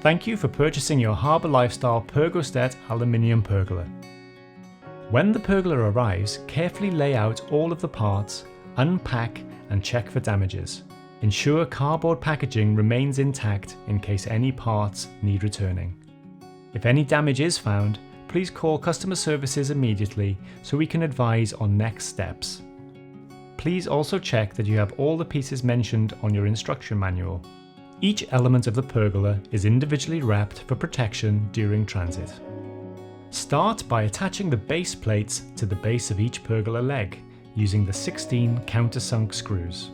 Thank you for purchasing your Harbour Lifestyle Pergostet Aluminium Pergola. When the pergola arrives, carefully lay out all of the parts, unpack and check for damages. Ensure cardboard packaging remains intact in case any parts need returning. If any damage is found, please call customer services immediately so we can advise on next steps. Please also check that you have all the pieces mentioned on your instruction manual. Each element of the pergola is individually wrapped for protection during transit. Start by attaching the base plates to the base of each pergola leg using the 16 countersunk screws.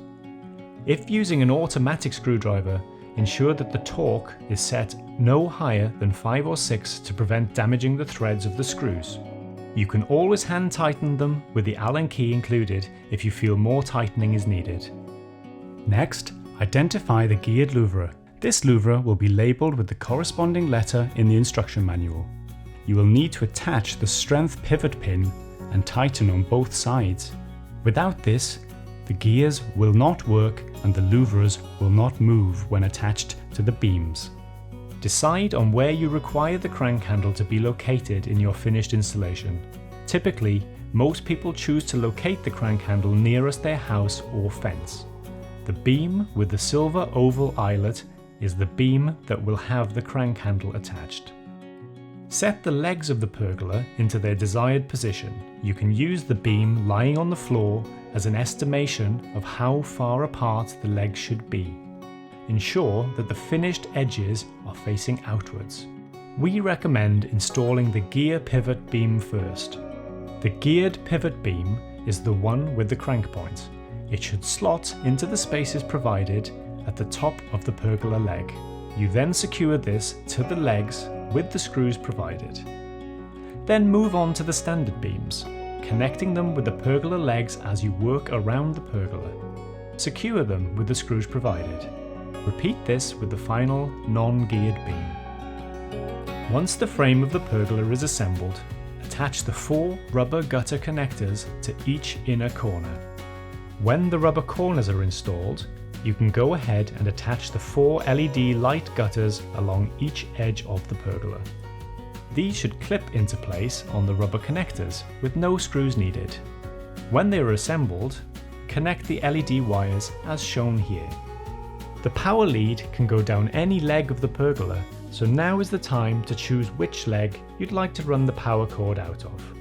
If using an automatic screwdriver, ensure that the torque is set no higher than 5 or 6 to prevent damaging the threads of the screws. You can always hand tighten them with the Allen key included if you feel more tightening is needed. Next, identify the geared louvre. This louvre will be labelled with the corresponding letter in the instruction manual. You will need to attach the strength pivot pin and tighten on both sides. Without this, the gears will not work and the louvres will not move when attached to the beams. Decide on where you require the crank handle to be located in your finished installation. Typically, most people choose to locate the crank handle nearest their house or fence. The beam with the silver oval eyelet is the beam that will have the crank handle attached. Set the legs of the pergola into their desired position. You can use the beam lying on the floor as an estimation of how far apart the legs should be. Ensure that the finished edges are facing outwards. We recommend installing the gear pivot beam first. The geared pivot beam is the one with the crank point. It should slot into the spaces provided at the top of the pergola leg. You then secure this to the legs with the screws provided. Then move on to the standard beams, connecting them with the pergola legs as you work around the pergola. Secure them with the screws provided. Repeat this with the final non-geared beam. Once the frame of the pergola is assembled, attach the 4 rubber gutter connectors to each inner corner. When the rubber corners are installed, you can go ahead and attach the 4 LED light gutters along each edge of the pergola. These should clip into place on the rubber connectors with no screws needed. When they are assembled, connect the LED wires as shown here. The power lead can go down any leg of the pergola, so now is the time to choose which leg you'd like to run the power cord out of.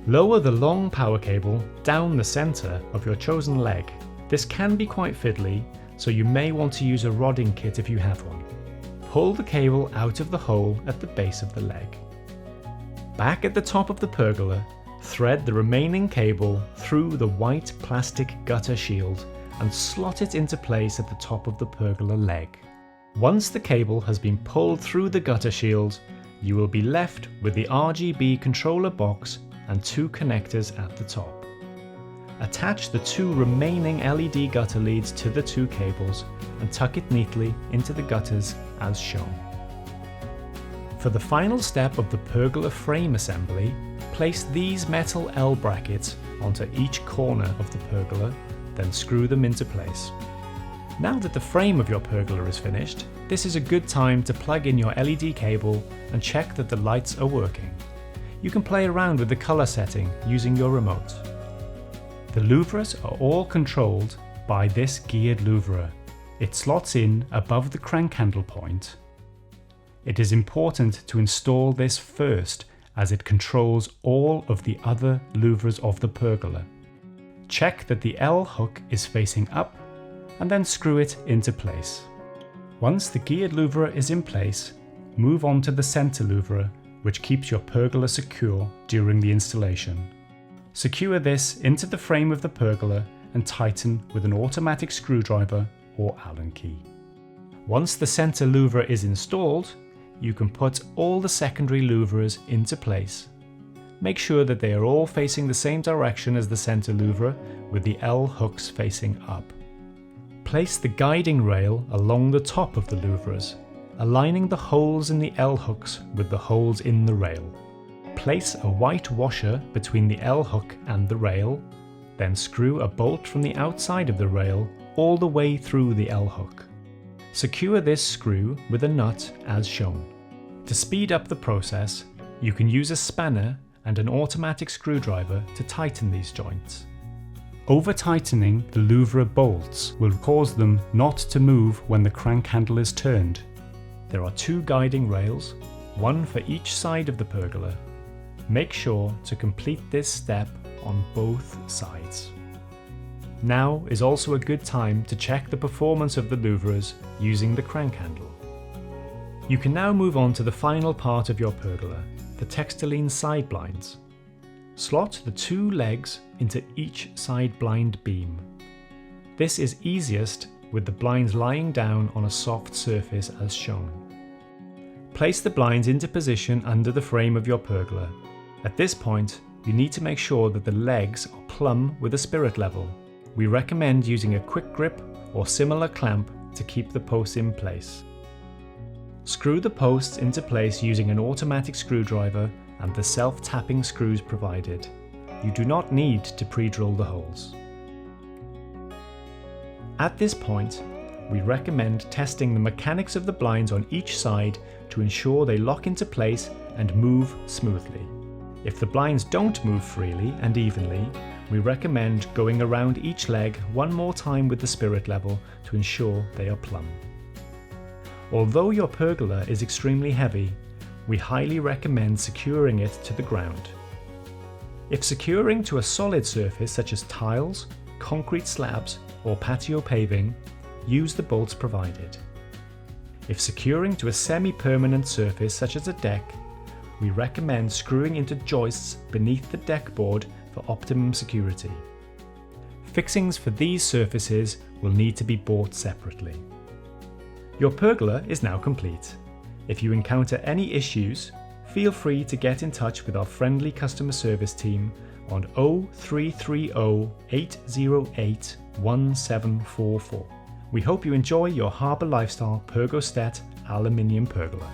Lower the long power cable down the center of your chosen leg. This can be quite fiddly, so you may want to use a rodding kit if you have one. Pull the cable out of the hole at the base of the leg. Back at the top of the pergola, thread the remaining cable through the white plastic gutter shield and slot it into place at the top of the pergola leg. Once the cable has been pulled through the gutter shield, you will be left with the RGB controller box and 2 connectors at the top. Attach the 2 remaining LED gutter leads to the 2 cables and tuck it neatly into the gutters as shown. For the final step of the pergola frame assembly, place these metal L brackets onto each corner of the pergola, then screw them into place. Now that the frame of your pergola is finished, this is a good time to plug in your LED cable and check that the lights are working. You can play around with the color setting using your remote. The louvres are all controlled by this geared louvre. It slots in above the crank handle point. It is important to install this first as it controls all of the other louvres of the pergola. Check that the L hook is facing up and then screw it into place. Once the geared louvre is in place, move on to the center louvre, which keeps your pergola secure during the installation. Secure this into the frame of the pergola and tighten with an automatic screwdriver or Allen key. Once the center louvre is installed, you can put all the secondary louvres into place. Make sure that they are all facing the same direction as the center louvre with the L hooks facing up. Place the guiding rail along the top of the louvres, aligning the holes in the L hooks with the holes in the rail. Place a white washer between the L hook and the rail, then screw a bolt from the outside of the rail all the way through the L hook. Secure this screw with a nut as shown. To speed up the process, you can use a spanner and an automatic screwdriver to tighten these joints. Over-tightening the louvre bolts will cause them not to move when the crank handle is turned. There are 2 guiding rails, one for each side of the pergola. Make sure to complete this step on both sides. Now is also a good time to check the performance of the louvres using the crank handle. You can now move on to the final part of your pergola, the Textilene side blinds. Slot the 2 legs into each side blind beam. This is easiest with the blinds lying down on a soft surface as shown. Place the blinds into position under the frame of your pergola. At this point, you need to make sure that the legs are plumb with the spirit level. We recommend using a quick grip or similar clamp to keep the posts in place. Screw the posts into place using an automatic screwdriver and the self-tapping screws provided. You do not need to pre-drill the holes. At this point, we recommend testing the mechanics of the blinds on each side to ensure they lock into place and move smoothly. If the blinds don't move freely and evenly, we recommend going around each leg one more time with the spirit level to ensure they are plumb. Although your pergola is extremely heavy, we highly recommend securing it to the ground. If securing to a solid surface such as tiles, concrete slabs, or patio paving, use the bolts provided. If securing to a semi-permanent surface such as a deck, we recommend screwing into joists beneath the deck board for optimum security. Fixings for these surfaces will need to be bought separately. Your pergola is now complete. If you encounter any issues, feel free to get in touch with our friendly customer service team on 0330 808 1744. We hope you enjoy your Harbour Lifestyle Pergostet Aluminium Pergola.